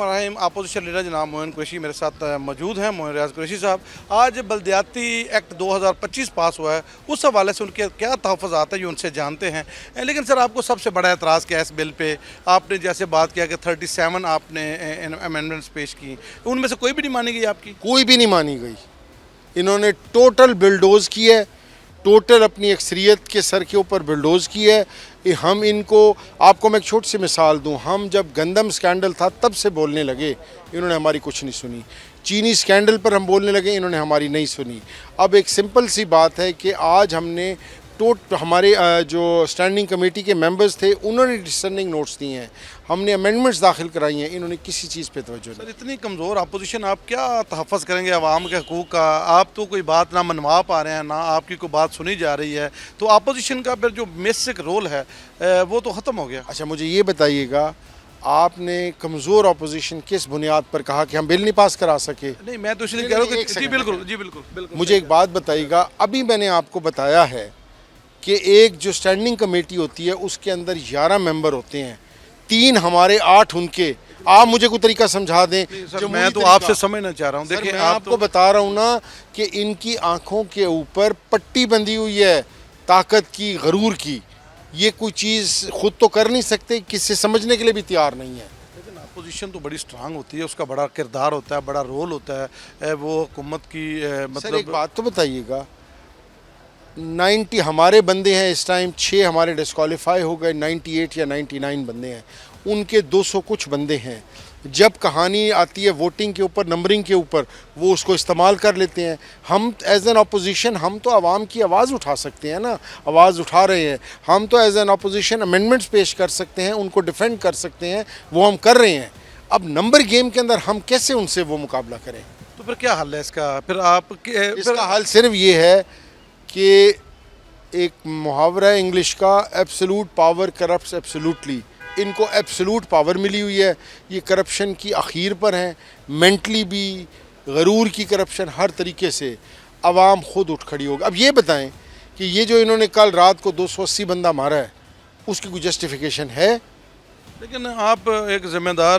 बिस्मिल्लाहिर्रहमानिर्रहीम। Opposition leader जनाब मोइन कुरैशी मेरे साथ मौजूद हैं। मोइन रियाज कुरैशी साहब, आज बल्दियाती एक्ट 2025 पास हुआ है, उस हवाले से उनके क्या तहफ़्फ़ुज़ात हैं ये उनसे जानते हैं। लेकिन सर, आपको सबसे बड़ा एतराज़ क्या है इस बिल पे? आपने जैसे बात किया कि 37 आपने अमेंडमेंट्स पेश की, उनमें से कोई भी नहीं मानी गई आपकी? कोई भी नहीं मानी गई। इन्होंने टोटल बिल्डोज़ की है, टोटल अपनी अक्सरियत के सर के ऊपर बिल्डोज़ की है। हम इनको, आपको मैं एक छोटी सी मिसाल दूं, हम जब गंदम स्कैंडल था तब से बोलने लगे, इन्होंने हमारी कुछ नहीं सुनी। चीनी स्कैंडल पर हम बोलने लगे, इन्होंने हमारी नहीं सुनी। अब एक सिंपल सी बात है कि आज हमने हमारे जो स्टैंडिंग कमेटी के मेंबर्स थे उन्होंने डिससेंडिंग नोट्स दिए हैं, हमने अमेंडमेंट्स दाखिल कराई हैं, इन्होंने किसी चीज़ पे तवज्जो नहीं। सर, इतनी कमज़ोर अपोजिशन, आप क्या तहफ़्फ़ुज़ करेंगे आवाम के हकूक़ का? आप तो कोई बात ना मनवा पा रहे हैं, ना आपकी कोई बात सुनी जा रही है, तो अपोजिशन का फिर जो बेसिक रोल है वो तो ख़त्म हो गया। अच्छा, मुझे ये बताइएगा, आपने कमज़ोर अपोजिशन किस बुनियाद पर कहा कि हम बिल नहीं पास करा सके? नहीं, मैं तो इसलिए कह रहा हूँ कि जी बिल्कुल, जी बिल्कुल बिल्कुल। मुझे एक बात बताइएगा, अभी मैंने आपको बताया है कि एक जो स्टैंडिंग कमेटी होती है उसके अंदर 11 मेंबर होते हैं, 3 हमारे 8 उनके। आप मुझे कोई तरीका समझा दें। सर, मैं तो आपसे समझना चाह रहा हूँ। देखिए, मैं आपको बता रहा हूँ ना कि इनकी आंखों के ऊपर पट्टी बंधी हुई है ताकत की, गरूर की। ये कोई चीज़ खुद तो कर नहीं सकते, किसी समझने के लिए भी तैयार नहीं है। लेकिन अपोजिशन तो बड़ी स्ट्रांग होती है, उसका बड़ा किरदार होता है, बड़ा रोल होता है, वो हुकूमत की सर, एक मतलब। बात तो बताइएगा, 90 हमारे बंदे हैं इस टाइम, 6 हमारे डिस्क्वालीफाई हो गए, 98 या 99 बंदे हैं, उनके 200 कुछ बंदे हैं। जब कहानी आती है वोटिंग के ऊपर, नंबरिंग के ऊपर, वो उसको इस्तेमाल कर लेते हैं। हम एज एन अपोजिशन, हम तो आवाम की आवाज़ उठा सकते हैं ना, आवाज़ उठा रहे हैं। हम तो एज एन अपोजिशन अमेंडमेंट्स पेश कर सकते हैं, उनको डिफेंड कर सकते हैं, वो हम कर रहे हैं। अब नंबर गेम के अंदर हम कैसे उनसे वो मुकाबला करें? तो फिर क्या हल है इसका? फिर आप इसका हल सिर्फ ये है कि एक मुहावरा है इंग्लिश का, एब्सोल्यूट पावर करप्ट्स एब्सोल्यूटली। इनको एब्सोल्यूट पावर मिली हुई है, ये करप्शन की आखिर पर हैं, मेंटली भी, गरूर की करप्शन, हर तरीके से आवाम खुद उठ खड़ी होगी। अब ये बताएं कि ये जो इन्होंने कल रात को 280 बंदा मारा है, उसकी कोई जस्टिफिकेशन है? लेकिन आप एक ज़िम्मेदार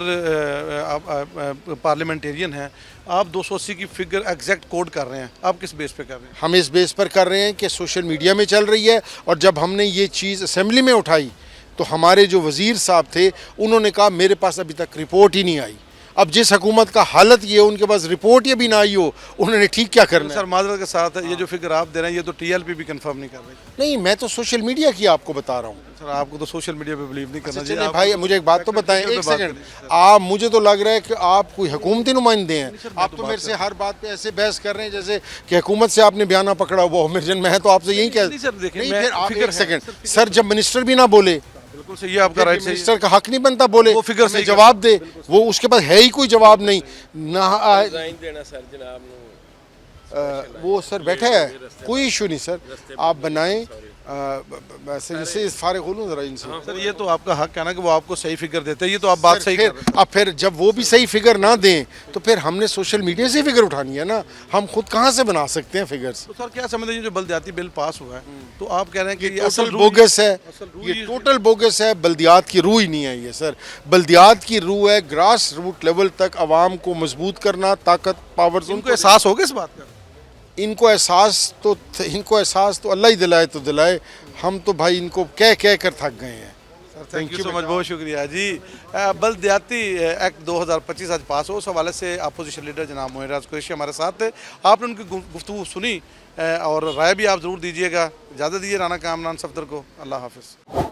पार्लियामेंटेरियन हैं, आप 280 की फिगर एग्जैक्ट कोड कर रहे हैं, आप किस बेस पे कर रहे हैं? हम इस बेस पर कर रहे हैं कि सोशल मीडिया में चल रही है, और जब हमने ये चीज़ असेंबली में उठाई तो हमारे जो वज़ीर साहब थे उन्होंने कहा मेरे पास अभी तक रिपोर्ट ही नहीं आई। अब जिस हुकूमत का हालत ये, उनके पास रिपोर्ट ये भी ना आई हो, उन्होंने ठीक क्या करना है? सर, माजरत के साथ ये जो फिगर आप दे रहे हैं, ये तो टीएलपी भी कंफर्म नहीं कर रही। नहीं, मैं तो सोशल मीडिया की आपको बता रहा हूँ। सर, आपको तो सोशल मीडिया पे बिलीव नहीं करना चलिए चाहिए। भाई, मुझे एक बात तो बताएं, एक सेकंड। आप, मुझे तो लग रहा है कि आप कोई हुकूमती नुमाइंदे हैं। आप तो मेरे से हर बात पे ऐसे बहस कर रहे हैं जैसे कि हुकूमत से आपने बयाना पकड़ा हुआ हो। मैं तो आपसे यही कह, सर देखिए, नहीं, फिर आप एक सेकंड सर, जब मिनिस्टर भी ना बोले, बिल्कुल सही है, आपका राइट। मिनिस्टर का हक नहीं बनता बोले, वो फिगर हमें जवाब दे, वो उसके पास है ही कोई जवाब नहीं ना। देना सर जनाब वो सर बैठा है, कोई इशू नहीं सर, आप बनाएं। वैसे जैसे फारिग हो लूँ ज़रा इनसे। सर, ये तो आपका हक है ना कि वो आपको सही फिगर देते हैं, ये तो आप बात सही कर रहे हैं। अब फिर जब वो भी सही फिगर ना दें तो फिर हमने सोशल मीडिया से फिगर उठानी है ना, हम खुद कहाँ से बना सकते हैं फिगर्स? तो सर, क्या समझते हैं जो बल्दियाती बिल पास हुआ है, तो आप कह रहे हैं कि ये टोटल असल बोगस है, रूह ये टोटल बोगस है, बल्दियात की रूह ही नहीं है ये सर। बल्दियात की रूह है ग्रास रूट लेवल तक आवाम को मजबूत करना, ताकत, पावर्स उनको एहसास होगा इस बात का? इनको एहसास तो अल्लाह ही दिलाए तो दिलाए। हम तो भाई इनको कह कह कर थक गए हैं। थैंक यू सो मच, बहुत शुक्रिया जी। बल्दियाती एक्ट 2025 आज पास हो, उस हवाले से अपोजिशन लीडर जनाब मोइन रियाज कुरैशी हमारे साथ थे। आपने उनकी गुफ्तगू सुनी और राय भी आप ज़रूर दीजिएगा। इजाज़त दीजिए राना कामरान सफदर को। अल्लाह हाफिज़।